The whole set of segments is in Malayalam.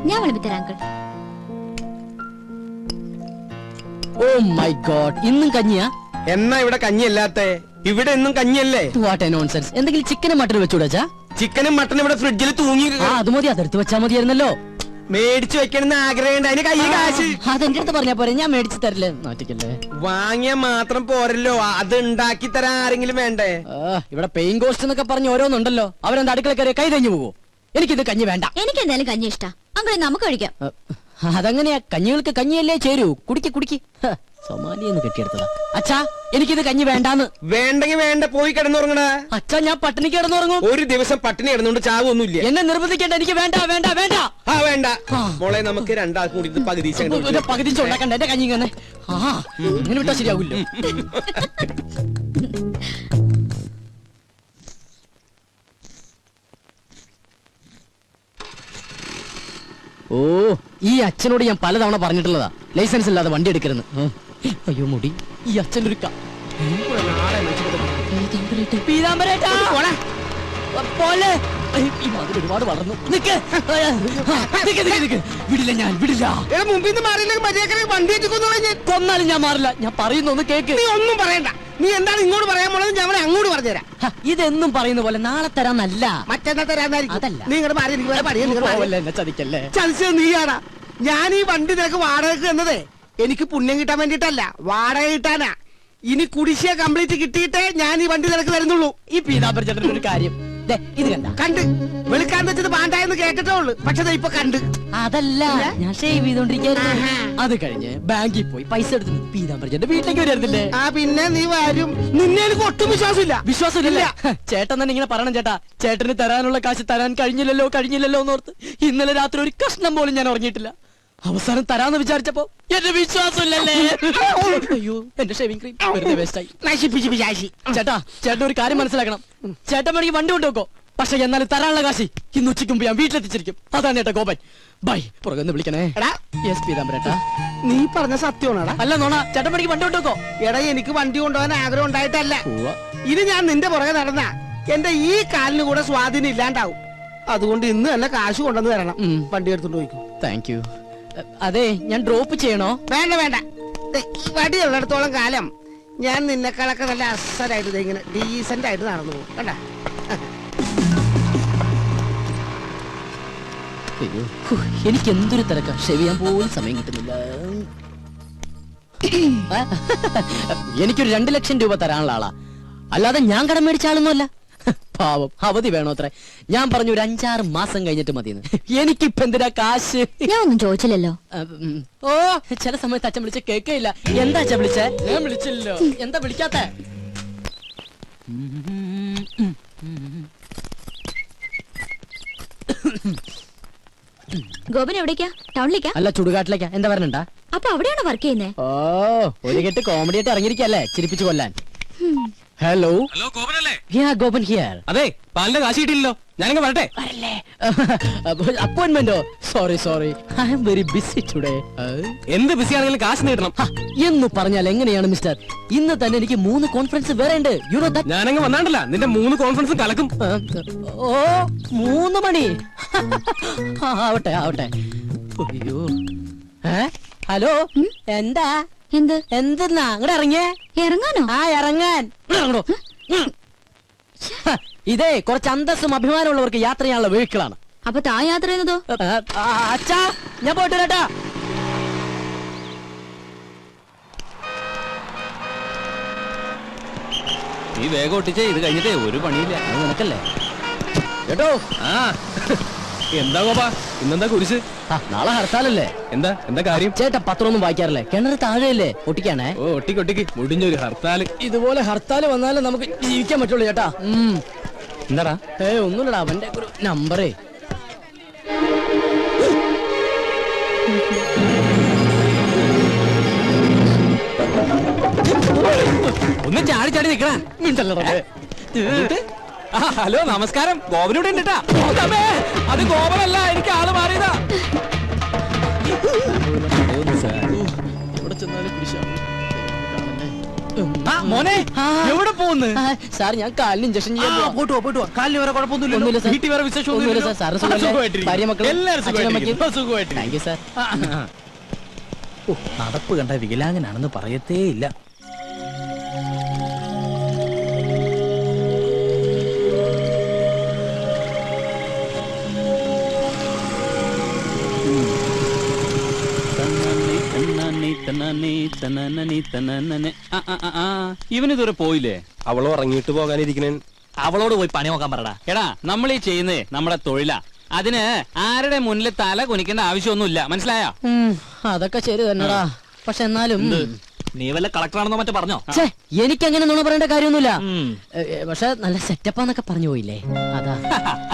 ഞാൻ വിളിപ്പിത്തരാം അങ്കിൾ. ഓ മൈ ഗോഡ്, ഇന്നും കഞ്ഞിയാ? എന്നാ ഇവിടെ കഞ്ഞിയല്ലാത്ത? ഇവിടെ എന്നും കഞ്ഞിയല്ലേ? What A nonsense. എന്തെങ്കിലും ചിക്കനും മട്ടനും വെച്ചൂടാ? ചിക്കനും മട്ടനും ഇവിടെ ഫ്രിഡ്ജിൽ തൂങ്ങി. അത് മതി, അതെടുത്ത് വെച്ചാ മതിയായിരുന്നല്ലോ. മേടിച്ചു വെക്കണമെന്ന് ആഗ്രഹമുണ്ട്. അതിന് കൈ കാശ് അതെന്റെ അടുത്ത് പറഞ്ഞാ പോരെ, ഞാൻ മേടിച്ചു തരില്ലേ. നാട്ടിക്കല്ലേ, വാങ്ങിയാ മാത്രം പോരല്ലോ, അത് ഉണ്ടാക്കി തരാൻ ആരെങ്കിലും വേണ്ടേ? ഇവിടെ പെയിൻ കോസ്റ്റ് എന്നൊക്കെ പറഞ്ഞ് ഓരോന്നുണ്ടല്ലോ. അവരെന്താ അടുക്കള കയറി കൈ തഞ്ഞു പോവോ? എനിക്കിത് കഞ്ഞി വേണ്ട. എനിക്ക് എന്തായാലും കഞ്ഞി ഇഷ്ടാ അങ്കിൾ, നമുക്ക് കഴിക്കാം. അതങ്ങനെയാ, കഞ്ഞികൾക്ക് കഞ്ഞിയല്ലേ ചേരൂ. കുടിക്ക് കുടിക്ക്. സൊമാലിയെന്ന് കെട്ടിയെടുത്തതാ. അച്ഛാ, എനിക്കിത് കഞ്ഞി വേണ്ടാന്ന്. വേണ്ടെങ്കിൽ വേണ്ട, പോയി കിടന്നുറങ്ങണ. അച്ഛാ, ഞാൻ പട്ടിണി കിടന്നുറങ്ങും. ഒരു ദിവസം പട്ടിണി കിടന്നുകൊണ്ട് ചാവൊന്നുമില്ല. എന്നെ നിർബന്ധിക്കേണ്ട, എനിക്ക് വേണ്ട വേണ്ട വേണ്ട. വേണ്ട മോളെ, നമുക്ക് രണ്ടാൾക്കും കൂടി പകുതി ഉണ്ടാക്കണ്ട. എന്റെ കഞ്ഞി ഇങ്ങനെ ഇങ്ങനെ വിട്ടാ ശരിയാവില്ലോ. ഓ, ഈ അച്ഛനോട് ഞാൻ പലതവണ പറഞ്ഞിട്ടുള്ളതാ, ലൈസൻസ് ഇല്ലാതെ വണ്ടി എടുക്കരുത്. അയ്യോ മുടി, ഈ അച്ഛൻ്റെ ഒരു ഒരുപാട് വളർന്നു. വിടില്ല, ഞാൻ വിടില്ല. കൊന്നാലും ഞാൻ മാറില്ല. ഞാൻ പറയുന്ന ഒന്ന് കേക്ക്. നീ ഒന്നും പറയണ്ട. നീ എന്താണ് ഇങ്ങോട്ട് പറയാൻ പോണത്? ഞാൻ അങ്ങോട്ട് പറഞ്ഞുതരാം. ഇതെന്നും പറയുന്ന പോലെ നാളെ തരാന്നല്ല, മറ്റന്നാ തരാന്നായിരിക്കും. അതല്ല. നീ ഇങ്ങോട്ട് മാറി. ചതിക്കല്ലേ. ചതിച്ചത് നീയാടാ. ഞാൻ ഈ വണ്ടി നിനക്ക് വാടകയ്ക്ക് എന്നതേ എനിക്ക് പുണ്യം കിട്ടാൻ വേണ്ടിട്ടല്ല, വാടക കിട്ടാനാ. ഇനി കുടിശ്ശിക കംപ്ലീറ്റ് കിട്ടിയിട്ടേ ഞാൻ ഈ വണ്ടി നിനക്ക് തരുന്നുള്ളൂ. ഈ പീതാംബര ചേട്ടൻ ഒരു കാര്യം ഇത് കണ്ട് വെളുക്കാൻ വെച്ചത് പാണ്ടായെന്ന് കേട്ടിട്ടേ ഉള്ളു. പക്ഷെ ഇപ്പൊ കണ്ട്. അതല്ല, ഞാൻ ഷേവ് ചെയ്തോണ്ടിരിക്കുന്നു. അത് കഴിഞ്ഞ് ബാങ്കിൽ പോയി പൈസ എടുത്ത് പീതാംബര ചേട്ടൻ വീട്ടിലേക്ക് വരുന്നില്ലേ? പിന്നെ നീ വരും. നിന്നെ എനിക്ക് ഒട്ടും വിശ്വാസമില്ല. വിശ്വാസമില്ല. ചേട്ടൻ തന്നെ ഇങ്ങനെ പറയണം. ചേട്ടാ, ചേട്ടന് തരാനുള്ള കാശ് തരാൻ കഴിഞ്ഞില്ലല്ലോ എന്നോർത്ത് ഇന്നലെ രാത്രി ഒരു കഷ്ണം പോലും ഞാൻ ഉറങ്ങിയിട്ടില്ല. അവസാനം തരാന്ന് വിചാരിച്ചപ്പോ എന്റെ വിശ്വാസമില്ലല്ലേ. അയ്യോ, എന്റെ ഷേവിംഗ് ക്രീം വെറുതെ വേസ്റ്റായി. ചേട്ടാ, ചേട്ടൻ ഒരു കാര്യം മനസ്സിലാക്കണം. ചേട്ടൻ വേണമെങ്കിൽ വണ്ടി കൊണ്ടുവെക്കോ, പക്ഷെ എന്നാലും തരാനുള്ള കാശി ഇന്ന് ഉച്ചയ്ക്ക് മുമ്പ് ഞാൻ വീട്ടിലെത്തിച്ചിരിക്കും. അതാണ് ചേട്ടാ ഗോപൻ. ബൈ. പുറകെ വിളിക്കണേ. പീതാംബരേട്ടാ, നീ പറഞ്ഞ സത്യമാണോടാ? അല്ല നോണ. ചേട്ടൻ വേണമെങ്കിൽ വണ്ടി കൊണ്ടുവെക്കോ. എടാ, എനിക്ക് വണ്ടി കൊണ്ടുപോകാൻ ആഗ്രഹം ഉണ്ടായിട്ടല്ല. ഇത് ഞാൻ നിന്റെ പുറകെ നടന്ന എന്റെ ഈ കാലിന് കൂടെ സ്വാധീനം ഇല്ലാണ്ടാവും. അതുകൊണ്ട് ഇന്ന് തന്നെ കാശ് കൊണ്ടുവന്ന് തരണം. വണ്ടി എടുത്തോണ്ട് പോയിക്കോ. Thank you. അതെ, ഞാൻ ഡ്രോപ്പ് ചെയ്യണോ? വേണ്ട വേണ്ട. ഈ വടി ഉള്ളിടത്തോളം കാലം ഞാൻ നിന്നെക്കാളൊക്കെ നല്ല അസലായിട്ട് ഇങ്ങനെ ഡീസന്റ് ആയിട്ട് നടന്നു പോകും. കണ്ട, എനിക്ക് എന്തൊരു തിരക്കാ. ഷേവ് ചെയ്യാൻ പോലും സമയം കിട്ടുന്നില്ല. എനിക്കൊരു 2 ലക്ഷം രൂപ തരാനുള്ള ആളാ, അല്ലാതെ ഞാൻ കടം മേടിച്ച ആളൊന്നുമല്ല. പാവം, അവധി വേണോ അത്ര? ഞാൻ പറഞ്ഞു ഒരു 5-6 മാസം കഴിഞ്ഞിട്ട് മതിയെന്ന്. എനിക്കിപ്പ എന്തിനാ കാശ്? ഞാൻ ഒന്നും ചോദിച്ചില്ലല്ലോ. ഓ, ചില സമയത്ത് അച്ഛൻ വിളിച്ച കേൾക്കയില്ല. എന്താ അച്ഛൻ വിളിച്ചേ? ഞാൻ വിളിച്ചില്ലല്ലോ. എന്താ വിളിക്കാത്ത? ഗോപൻ എവിടേക്കാ? ടൗണിലേക്കാ? അല്ല, ചുടുകാട്ടിലേക്കാ. എന്താ പറഞ്ഞാ? അപ്പൊ അവിടെയാണോ വർക്ക് ചെയ്യുന്നേ? ഓ, ഒരു കെട്ട് കോമഡി ആയിട്ട് ഇറങ്ങിയിരിക്കല്ലേ, ചിരിപ്പിച്ചു കൊല്ലാൻ. ഹലോ ഗോപനല്ലേ? ഗോപൻ ഹിയർ. അതെ, പാലിന്റെ കാശ് കിട്ടിയില്ലല്ലോ. ഞാനങ്ങ് വരട്ടെ. അപ്പോയിന്റ്മെന്റോ? Sorry, I am very busy today. എന്ത് ബിസി ആണെങ്കിലും കാശ് നേടണം എന്ന് പറഞ്ഞാൽ എങ്ങനെയാണ് മിസ്റ്റർ? ഇന്ന് തന്നെ എനിക്ക് 3 കോൺഫറൻസ് വേറെ ഉണ്ട്. You know that. ഞാനങ്ങ് വന്നാണ്ടല്ല, നിന്റെ 3 കോൺഫറൻസും കലക്കും. ഓ, 3 മണി. ആവട്ടെ. അയ്യോ, ഹലോ, എന്താ? എന്തെന്നാ അങ്ങോട്ട് ഇറങ്ങിയേ? ഇറങ്ങാനോ? ഇറങ്ങാൻ. ഇതേ കുറച്ച് അന്തസ്സും അഭിമാനമുള്ളവർക്ക് യാത്ര ചെയ്യാനുള്ള വെഹിക്കിളാണ്. അപ്പൊ താ യാത്ര ചെയ്യുന്നതോ? അച്ഛാ, ഞാൻ പോയിട്ട് വരാട്ടാ. ഈ വേഗം ഒട്ടിച്ചേ, ഇത് കഴിഞ്ഞിട്ടേ ഒരു പണിയില്ല. അത് നിനക്കല്ലേ കേട്ടോ. എന്താ ഗോപാ, ഇന്നെന്താ കുരിശ്? നാളെ ഹർത്താലല്ലേ? എന്താ കാര്യം? ചേട്ടാ, പത്രമൊന്നും വായിക്കാറില്ലേ? കിണറ് താഴെയല്ലേ? ഒട്ടിക്കാണേ. ഓ, ഒട്ടിക്ക്. മുടിഞ്ഞൊരു ഹർത്താല്. ഇതുപോലെ ഹർത്താല് വന്നാലേ നമുക്ക് ജീവിക്കാൻ പറ്റുള്ളൂ ചേട്ടാ. എന്താടാ? ഒന്നുമില്ലടാ, അവന്റെ ഒരു നമ്പറേ. ഒന്ന് ചാടി നിക്കണ. ഹലോ, നമസ്കാരം. ഗോപനൂടെ ഉണ്ട്. അത് ഗോപനല്ല, എനിക്ക് ആള് മാറിയതാ. എവിടെ ചെന്നാലും മോനെ എവിടെ പോകുന്നു സാർ ഞാൻ കാലിന് ഇഞ്ചക്ഷൻ ചെയ്യാൻ പോവാ. പോയിട്ട് വാ കാലിന് വേറെ ഒന്നുമില്ല, കുഴപ്പമൊന്നുമില്ല സാർ. വീട്ടിൽ വേറെ വിശേഷം ഒന്നുമില്ല, സാർ. സാറ് സുഖമല്ലേ? ഭാര്യ, മക്കള്, എല്ലാവരും അച്ഛനും അമ്മയ്ക്കും? സുഖമായിട്ടിരിക്കുന്നു. Thank you sir. നടപ്പ് കണ്ട വികലാംഗനാണെന്ന് പറയത്തേ ഇല്ല. ഇവനിതുവരെ പോയില്ലേ? അവള് ഉറങ്ങിയിട്ട് പോകാനിരിക്കണേ. അവളോട് പോയി പണി നോക്കാൻ പറടാ. എടാ നമ്മൾ ഈ ചെയ്യുന്നേ നമ്മുടെ തൊഴിലാ. അതിന് ആരുടെ മുന്നിൽ തല കുനിക്കേണ്ട ആവശ്യമൊന്നുമില്ല, മനസ്സിലായോ? അതൊക്കെ ശരി തന്നെടാ. പക്ഷെ എന്നാലും നീ വല്ല കളക്ടറാണെന്നോ മറ്റോ പറഞ്ഞോ? എനിക്കങ്ങനെ നുണ പറയേണ്ട കാര്യമൊന്നുമില്ല. പക്ഷെ നല്ല സെറ്റപ്പാന്നൊക്കെ പറഞ്ഞു പോയില്ലേ, അതാ.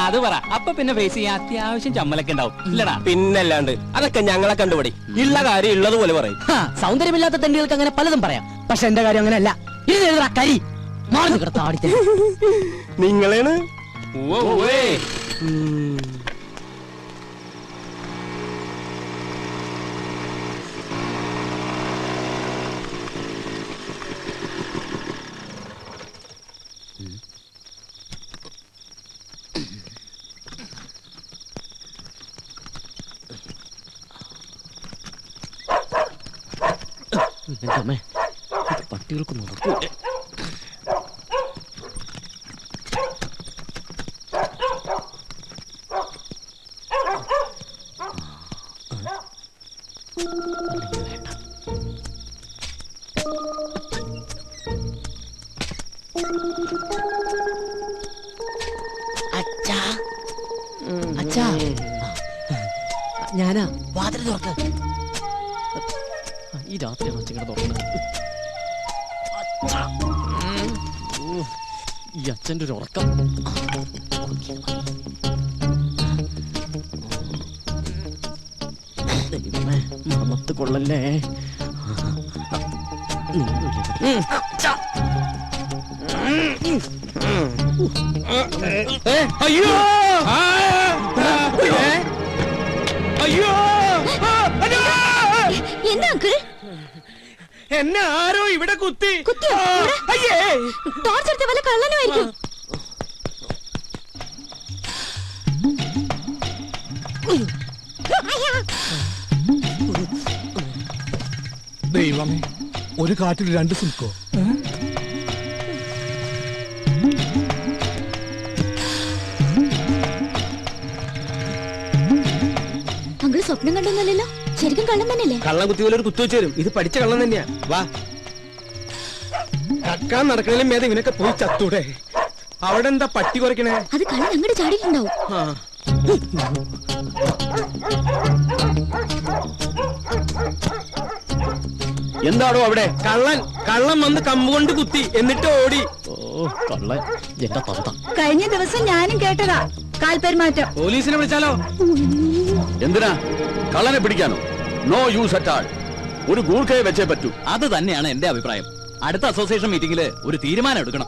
അത് പറ. അപ്പൊ പിന്നെ ഫേസ് ചെയ്യാൻ അത്യാവശ്യം ചമ്മലൊക്കെ ഉണ്ടാവും, ഇല്ലടാ? പിന്നല്ലാണ്ട് അതൊക്കെ ഞങ്ങളെ കണ്ടുപിടി. ഉള്ള കാര്യം ഉള്ളതുപോലെ പറയും. സൗന്ദര്യമില്ലാത്ത തെണ്ടികൾക്ക് അങ്ങനെ പലതും പറയാം. പക്ഷെ എന്റെ കാര്യം അങ്ങനെയല്ല. ഇത് എഴുതാ കരി മാറി കിടത്ത ആടിത്തെ. നിങ്ങളാണ് പട്ടികൾക്ക് നടക്കൂ. അച്ഛാ, അച്ഛാ, ഞാനാ. വാതിൽ തുറക്ക്. ഈ രാത്രിയാണ് അച്ഛങ്ങനെ തുറക്കുന്നത്. ഈ അച്ഛൻ്റെ ഒരു ഉറക്കം. മണത്ത് കൊള്ളല്ലേ. അയ്യോ അയ്യോ എന്താ അങ്കിൾ? എന്നെ ആരോ ഇവിടെ കുത്തി. കുത്തിയോ? അയ്യേ, ടോർച്ച് എടുത്ത വല്ല കള്ളനുമായിരിക്കും. ദൈവമേ, ഒരു കാട്ടിൽ രണ്ട് സിൽക്കോ? അങ്കിൾ സ്വപ്നം കണ്ടൊന്നല്ലോ, ശരിക്കും കള്ളം തന്നെയല്ലേ? കള്ളം കുത്തി പോലെ ഒരു കുത്തു വെച്ച് തരും. ഇത് പഠിച്ച കള്ളം തന്നെയാ. വാ, കക്കാൻ നടക്കണേലും മേധ ഇവനൊക്കെ പോയി ചത്തൂടെ. അവിടെ എന്താ പട്ടി കുറയ്ക്കണേ? അത് കള്ളൻ അങ്ങോട്ട് ചാടിയിട്ടുണ്ടാവും. എന്താണോ അവിടെ? കള്ളൻ കള്ളം വന്ന് കമ്പ് കൊണ്ട് കുത്തി, എന്നിട്ട് ഓടി. ഓ കള്ളൻ, എന്റെ തന്ത. കഴിഞ്ഞ ദിവസം ഞാനും കേട്ടതാ കാൽപെരുമാറ്റം. പോലീസിനെ വിളിച്ചാലോ? എന്തിനാ? കള്ളനെ പിടിക്കാനോ? No use at all. ഒരു ഗൂർഖയെ വെച്ചേ പറ്റൂ. അത് തന്നെയാണ് എന്റെ അഭിപ്രായം. അടുത്ത അസോസിയേഷൻ മീറ്റിംഗില് ഒരു തീരുമാനം എടുക്കണം.